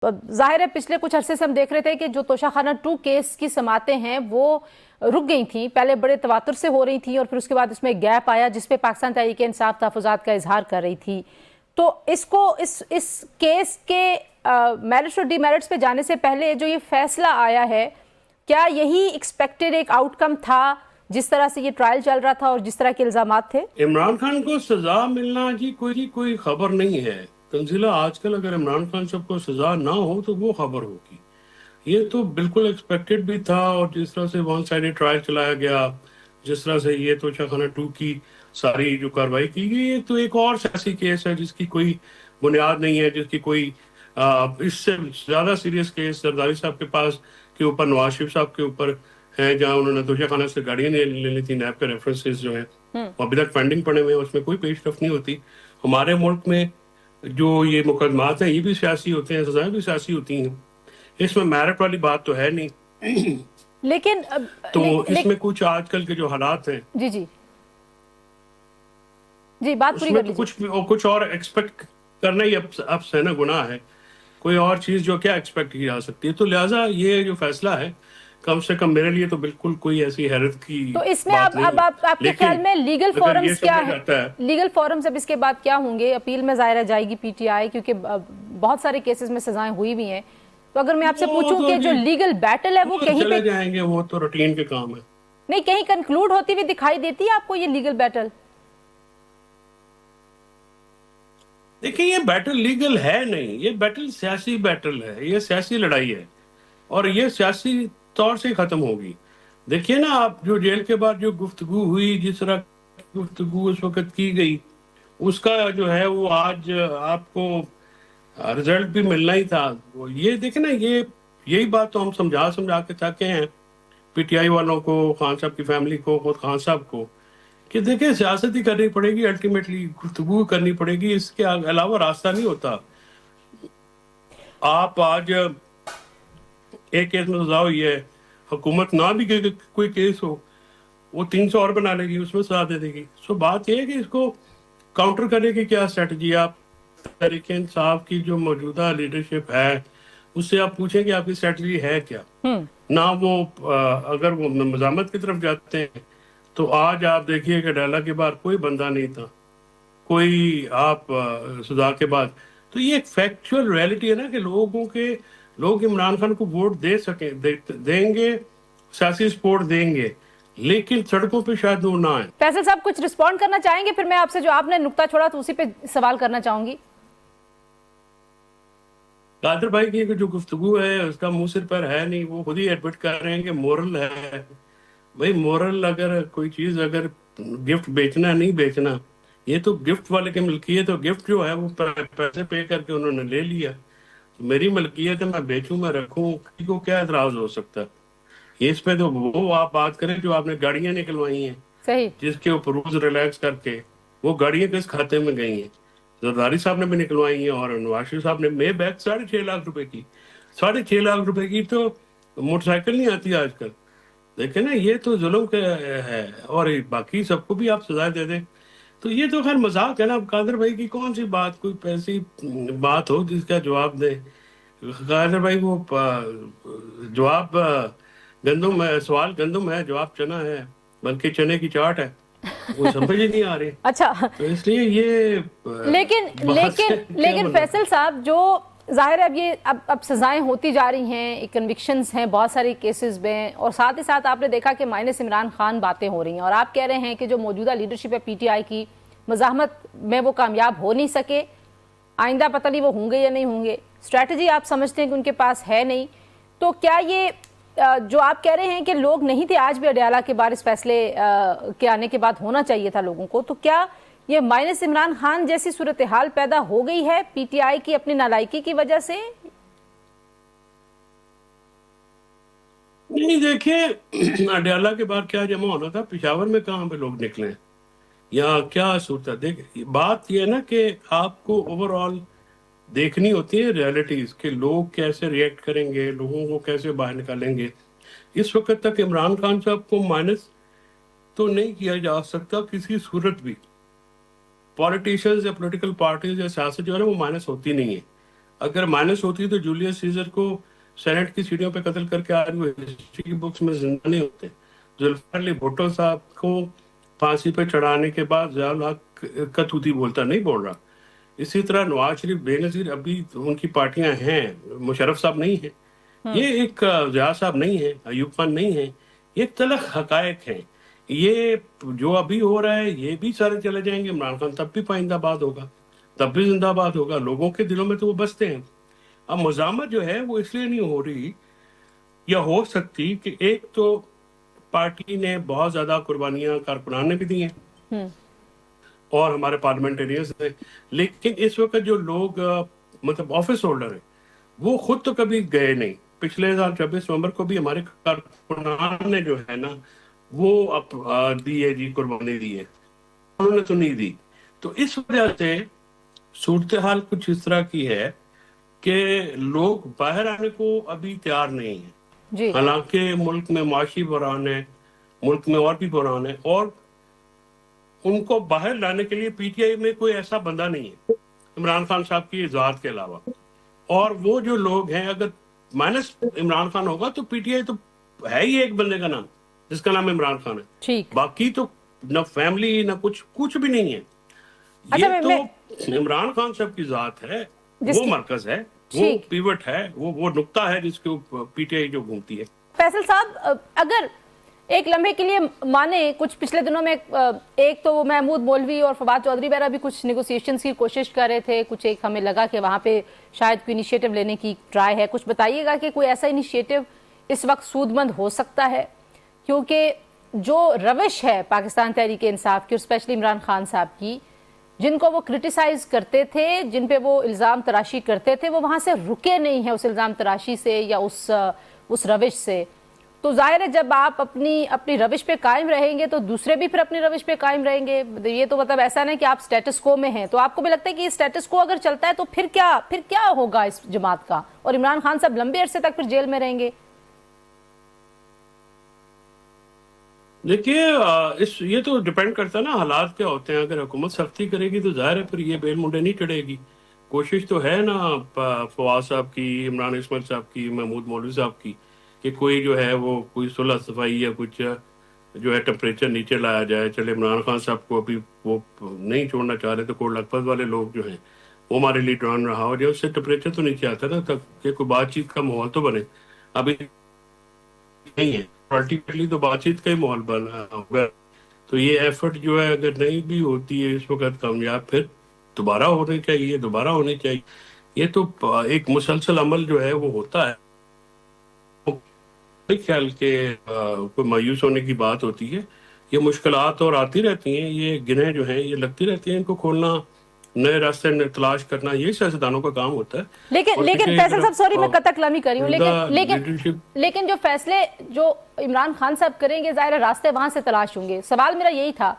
ظاہر ہے پچھلے کچھ عرصے سے ہم دیکھ رہے تھے کہ جو توشہ خانہ 2 کیس کی سماعتیں ہیں وہ رک گئی تھیں، پہلے بڑے تواتر سے ہو رہی تھیں اور پھر اس کے بعد اس میں گیپ آیا جس پہ پاکستان تحریک انصاف تحفظات کا اظہار کر رہی تھی. تو اس کیس کے میرٹس اور ڈی میرٹس پہ جانے سے پہلے جو یہ فیصلہ آیا ہے، کیا یہی ایکسپیکٹڈ ایک آؤٹ کم تھا جس طرح سے یہ ٹرائل چل رہا تھا اور جس طرح کے الزامات تھے؟ عمران خان کو سزا ملنا جی کوئی خبر نہیں ہے. تنزیلہ آج کل اگر عمران خان صاحب کو سزا نہ ہو تو وہ خبر ہوگی. یہ تو بالکل ایکسپیکٹڈ بھی تھا، اور جس طرح سے ون سائیڈ ٹرائل چلایا گیا، جس طرح سے یہ توشہ خانہ 2 کی ساری جو کاروائی کی گئی، یہ تو ایک اور سیاسی کیس ہے جس کی کوئی بنیاد نہیں ہے، جس کی کوئی اس سے زیادہ سیریس کیس زرداری صاحب کے پاس کے اوپر، نواز شریف صاحب کے اوپر ہیں، جہاں انہوں نے توشہ خانہ سے گاڑیاں لے لی تھی. نیب کے ریفرنسز جو ہیں ابھی تک پینڈنگ پڑے ہوئے ہیں، اس میں کوئی پیش رفت نہیں ہوتی. ہمارے ملک میں جو یہ مقدمات ہیں یہ بھی سیاسی ہوتے ہیں، سزائیں بھی سیاسی ہوتی ہیں. اس میں میرٹ والی بات تو ہے نہیں. لیکن تو اس میں کچھ آج کل کے جو حالات ہیں جی بات اس پوری میں کر تو لیجیے. کچھ اور ایکسپیکٹ کرنا ہی اب سے نا گناہ ہے. کوئی اور چیز جو کیا ایکسپیکٹ کی جا سکتی ہے. تو لہٰذا یہ جو فیصلہ ہے کم سے کم میرے لیے تو بالکل کوئی ایسی حیرت کی تو اس میں بات نہیں اب ہے. آپ کے خیال لیکن میں لیگل اگر یہ فورمز کیا سمجھا ہے؟ جاتا ہے، لیگل فورمز اب اس کے بعد کیا ہوں گے؟ اپیل میں ظاہرہ جائے گی پی ٹی آئی، کیونکہ بہت سارے کیسز میں سزائیں ہوئی بھی ہیں. تو اگر میں آپ سے وہ پوچھوں تو کہ جو جی لیگل بیٹل ہے وہ کہیں پہ چلے جائیں گے، وہ تو روٹین کے کام ہے. نہیں، کہیں کنکلوڈ ہوتی ہوئی دکھائی دیتی ہے آپ کو یہ لیگل بیٹل؟ دیکھیں یہ بیٹل لیگل ہے نہیں، یہ بیٹل سیاسی بیٹل ہے، یہ سیاسی لڑائی ہے اور یہ سیاسی طور سے ختم ہوگی. دیکھیے نا آپ، جو جیل کے بعد جو گفتگو ہوئی، جس طرح گفتگو اس وقت کی گئی، اس کا جو ہے وہ آج آپ کو رزلٹ بھی ملنا ہی تھا. یہ دیکھیں نا، یہی بات تو ہم سمجھا کے تھکے ہیں پی ٹی آئی والوں کو، خان صاحب کی فیملی کو، خود خان صاحب کو، کہ دیکھیں سیاست ہی کرنی پڑے گی، الٹیمیٹلی گفتگو کرنی پڑے گی، اس کے علاوہ راستہ نہیں ہوتا. آپ آج ایک کیس میں سزا ہوئی ہے، حکومت نہ بھی کوئی کیس ہو، وہ 300 اور بنا لے گی، اس میں سزا دے دے گی. سو بات یہ ہے کہ اس کو کاؤنٹر کرنے کی کیا اسٹریٹجی ہے. آپ تحریک انصاف کی جو موجودہ لیڈرشپ ہے اس سے آپ پوچھیں کہ آپ کی اسٹریٹجی ہے کیا. نہ وہ اگر وہ مزاحمت کی طرف جاتے ہیں تو آج آپ دیکھیے کہ ڈالا کے بعد کوئی بندہ نہیں تھا، کوئی آپ سزا کے بعد. تو یہ ایک فیکچول ریئلٹی ہے نا کہ لوگ عمران خان کو ووٹ دیں گے، سیاسی سپورٹ دیں گے، لیکن سڑکوں پہ شاید وہ نہ آئیں. فیصل صاحب کچھ رسپونڈ کرنا چاہیں گے؟ پھر میں آپ سے جو آپ نے نکتہ چھوڑا تو اسی پہ سوال کرنا چاہوں گی. قادر بھائی کی جو گفتگو ہے اس کا منہ سر پر ہے نہیں. وہ خود ہی ایڈمٹ کر رہے ہیں کہ مورل ہے. بھائی مورل اگر کوئی چیز، اگر گفٹ بیچنا نہیں بیچنا، یہ تو گفٹ والے کی ملکیت ہے. گفٹ جو ہے وہ پیسے پے کر کے انہوں نے لے لیا. میری ملکیت ہے، میں بیچوں، میں رکھوں، کسی کو کیا اعتراض ہو سکتا ہے. اس پہ تو وہ آپ بات کریں جو آپ نے گاڑیاں نکلوائی ہیں، صحیح. جس کے اوپر روز ریلیکس کر کے وہ گاڑیاں کس کھاتے میں گئی ہیں. زرداری صاحب نے بھی نکلوائی ہیں، اور نواز شریف صاحب نے مے بیک 6.5 لاکھ روپے کی. 6.5 لاکھ روپے کی تو موٹر سائیکل نہیں آتی آج کل. دیکھیں نا، یہ تو ظلم ہے. اور باقی سب کو بھی آپ سزائے دے دیں تو یہ تو خیر مذاق ہے نا. قادر بھائی کی کون سی بات، کوئی ایسی بات ہو جس کا جواب دے. قادر بھائی وہ جواب گندم ہے، سوال گندم ہے، جواب چنا ہے، بلکہ چنے کی چاٹ ہے. وہ سمجھ ہی نہیں آ رہی. اچھا، تو اس لیے یہ بات سے کیا لیکن بننا. فیصل صاحب، جو ظاہر ہے اب یہ اب سزائیں ہوتی جا رہی ہیں، کنوکشنز ہیں بہت ساری کیسز میں، اور ساتھ ہی ساتھ آپ نے دیکھا کہ مائنس عمران خان باتیں ہو رہی ہیں، اور آپ کہہ رہے ہیں کہ جو موجودہ لیڈرشپ ہے پی ٹی آئی کی، مزاحمت میں وہ کامیاب ہو نہیں سکے. آئندہ پتہ نہیں وہ ہوں گے یا نہیں ہوں گے. اسٹریٹجی آپ سمجھتے ہیں کہ ان کے پاس ہے نہیں. تو کیا یہ جو آپ کہہ رہے ہیں کہ لوگ نہیں تھے آج بھی اڈیالہ کے بعد، اس فیصلے کے آنے کے بعد ہونا چاہیے تھا لوگوں کو، تو کیا یہ مائنس عمران خان جیسی صورتحال پیدا ہو گئی ہے پی ٹی آئی کی اپنی نالائکی کی وجہ سے؟ نہیں دیکھیں، اڈیالہ کے بعد کیا جمع ہونا تھا، پشاور میں کہاں پہ لوگ نکلے یا کیا صورت ہے. دیکھ بات یہ ہے نا کہ آپ کو اوور آل دیکھنی ہوتی ہے ریئلٹیز، کہ لوگ کیسے ریئیکٹ کریں گے، لوگوں کو کیسے باہر نکالیں گے. اس وقت تک عمران خان صاحب کو مائنس تو نہیں کیا جا سکتا کسی صورت بھی. پولیٹیشنز یا پولیٹیکل پارٹیز یا سیاست جو ہے نا وہ مائنس ہوتی نہیں ہے. اگر مائنس ہوتی تو جولیس سیزر کو سینٹ کی سیڑھیوں پہ قتل کر کے آج وہ ہسٹری کی بکس میں زندہ نہیں ہوتے. ذوالفقار علی بھٹو صاحب کو پھانسی پہ چڑھانے کے بعد ضیاء الحق کتوتی بولتا نہیں بول رہا. اسی طرح نواز شریف بے نظیر ابھی ان کی پارٹیاں ہیں, مشرف صاحب نہیں ہیں, یہ ایک ضیاء صاحب نہیں ہے, ایوب خان نہیں ہے, یہ تلخ حقائق ہیں. یہ جو ابھی ہو رہا ہے یہ بھی سارے چلے جائیں گے, عمران خان تب بھی پائندہ باد ہوگا, تب بھی زندہ باد ہوگا, لوگوں کے دلوں میں تو وہ بستے ہیں. اب مزاحمت جو ہے وہ اس لیے نہیں ہو رہی یا ہو سکتی کہ ایک تو پارٹی نے بہت زیادہ قربانیاں کارکنان نے بھی دی ہیں اور ہمارے پارلیمنٹرینز نے, لیکن اس وقت جو لوگ مطلب آفس ہولڈر ہیں وہ خود تو کبھی گئے نہیں. پچھلے سال 26 نومبر کو بھی ہمارے کارکنان نے جو ہے نا وہ دی ہے جی, قربانی دی ہے, انہوں نے تو نہیں دی. تو اس وجہ سے صورتحال کچھ اس طرح کی ہے کہ لوگ باہر آنے کو ابھی تیار نہیں ہیں. جی حالانکہ ملک میں معاشی بحران ہے, ملک میں اور بھی بحران ہے, اور ان کو باہر لانے کے لیے پی ٹی آئی میں کوئی ایسا بندہ نہیں ہے عمران خان صاحب کی ذات کے علاوہ. اور وہ جو لوگ ہیں, اگر مائنس عمران خان ہوگا تو پی ٹی آئی تو ہے ہی ایک بندے کا نام جس کا نام عمران خان ہے, ٹھیک. باقی تو نہ فیملی نہ کچھ بھی نہیں ہے. یہ تو عمران خان صاحب کی ذات ہے, وہ مرکز ہے, وہ پیوٹ ہے, وہ نقطہ ہے جس کے پی ٹی آئی جو گھومتی ہے. فیصل صاحب, اگر ایک لمحے کے لیے مانے, کچھ پچھلے دنوں میں ایک تو محمود مولوی اور فواد چودھری وغیرہ بھی کچھ نیگوسیشنز کی کوشش کر رہے تھے, کچھ ایک ہمیں لگا کہ وہاں پہ شاید کوئی انیشیٹو لینے کی ٹرائی ہے. کچھ بتائیے گا کہ کوئی ایسا انیشیٹو اس وقت سود مند ہو سکتا ہے, کیونکہ جو روش ہے پاکستان تحریک انصاف کی اور اسپیشلی عمران خان صاحب کی, جن کو وہ کرٹیسائز کرتے تھے, جن پہ وہ الزام تراشی کرتے تھے, وہ وہاں سے رکے نہیں ہیں اس الزام تراشی سے یا اس روش سے. تو ظاہر ہے جب آپ اپنی روش پہ قائم رہیں گے تو دوسرے بھی پھر اپنی روش پہ قائم رہیں گے. یہ تو مطلب ایسا نہیں کہ آپ سٹیٹس کو میں ہیں. تو آپ کو بھی لگتا ہے کہ یہ سٹیٹس کو اگر چلتا ہے تو پھر کیا ہوگا اس جماعت کا, اور عمران خان صاحب لمبے عرصے تک پھر جیل میں رہیں گے؟ دیکھیے یہ تو ڈیپینڈ کرتا ہے نا حالات کیا ہوتے ہیں. اگر حکومت سختی کرے گی تو ظاہر ہے پھر یہ بیل منڈے نہیں چڑھے گی. کوشش تو ہے نا فواد صاحب کی, عمران اسماعیل صاحب کی, محمود مولوی صاحب کی, کہ کوئی جو ہے وہ کوئی صلح صفائی یا کچھ جو ہے ٹمپریچر نیچے لایا جائے. چلے عمران خان صاحب کو ابھی وہ نہیں چھوڑنا چاہ رہے تو کوٹ لکھپت والے لوگ جو ہیں وہ ہمارے لیے ڈران رہا ہو جائے, اس سے ٹمپریچر تو نیچے آتا نا تک کہ کوئی بات چیت کا ماحول تو بنے. ابھی نہیں ہے, الٹیمیٹلی تو بات چیت کا ہی ماحول بنا ہوگا. تو یہ ایفرٹ جو ہے اگر نہیں بھی ہوتی ہے اس وقت کامیاب, پھر دوبارہ ہونی چاہیے. یہ تو ایک مسلسل عمل جو ہے وہ ہوتا ہے. خیال کہ کوئی مایوس ہونے کی بات ہوتی ہے, یہ مشکلات اور آتی رہتی ہیں, یہ گنہیں جو ہیں یہ لگتی رہتی ہیں, ان کو کھولنا, نئے راستے تلاش کرنا, یہ سیاستدانوں کا کام ہوتا ہے. لیکن فیصل صاحب سوری میں قطع کلامی کر رہی ہوں, لیکن جو فیصلے جو عمران خان صاحب کریں گے ظاہر راستے وہاں سے تلاش ہوں گے. سوال میرا یہی تھا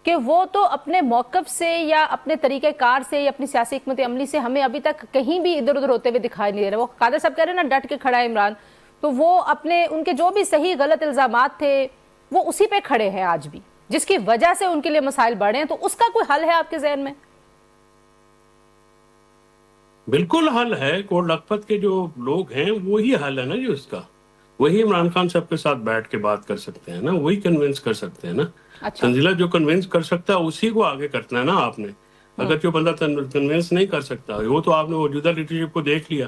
کہ وہ تو اپنے موقف سے یا اپنے طریقہ کار سے یا اپنی سیاسی حکمت عملی سے ہمیں ابھی تک کہیں بھی ادھر ادھر ہوتے ہوئے دکھائی نہیں دے رہے. وہ قادر صاحب کہہ رہے ہیں نا ڈٹ کے کھڑا ہے عمران, تو وہ ان کے جو بھی صحیح غلط الزامات تھے وہ اسی پہ کھڑے ہیں آج بھی, جس کی وجہ سے ان کے لیے مسائل بڑھے ہیں. تو اس کا کوئی حل ہے آپ کے ذہن میں؟ بالکل حل ہے. کوٹ لکھپت کے جو لوگ ہیں وہی حل ہے نا جی اس کا. وہی عمران خان صاحب کے ساتھ بیٹھ کے بات کر سکتے ہیں نا, وہی کنونس کر سکتے ہیں نا. تنزیلہ جو کنونس کر سکتا ہے اسی کو آگے کرنا ہے نا آپ نے. اگر جو بندہ کنونس نہیں کر سکتا, وہ تو آپ نے موجودہ لیڈرشپ کو دیکھ لیا,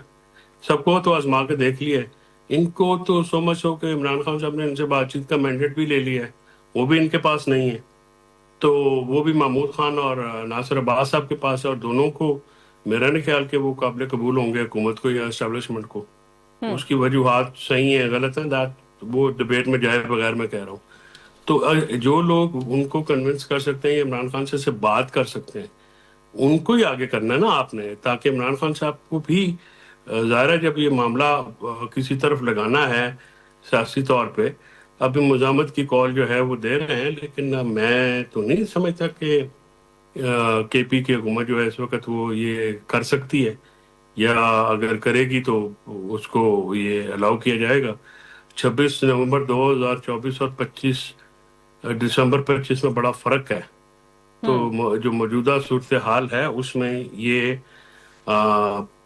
سب کو تو آزما کے دیکھ لیا ہے. ان کو تو سو مچ ہو کہ عمران خان صاحب نے ان سے بات چیت کا مینڈیٹ بھی لے لیا ہے, وہ بھی ان کے پاس نہیں ہے. تو وہ بھی محمود خان اور ناصر عباس صاحب کے پاس ہے, اور دونوں کو میرا نہیں خیال کہ وہ قابل قبول ہوں گے حکومت کو یا اسٹیبلشمنٹ کو. اس کی وجوہات صحیح ہیں غلط ہیں, وہ ڈبیٹ میں جائے بغیر میں کہہ رہا ہوں. تو جو لوگ ان کو کنونس کر سکتے ہیں, عمران خان سے بات کر سکتے ہیں, ان کو ہی آگے کرنا ہے نا آپ نے, تاکہ عمران خان صاحب کو بھی ظاہر ہے جب یہ معاملہ کسی طرف لگانا ہے سیاسی طور پہ, ابھی مزاحمت کی کال جو ہے وہ دے رہے ہیں, لیکن میں تو نہیں سمجھتا کہ کے پی کی حکومت جو ہے اس وقت وہ یہ کر سکتی ہے, یا اگر کرے گی تو اس کو یہ الاؤ کیا جائے گا. 26 نومبر 2024 اور 25 دسمبر 25 میں بڑا فرق ہے. تو جو موجودہ صورتحال ہے اس میں یہ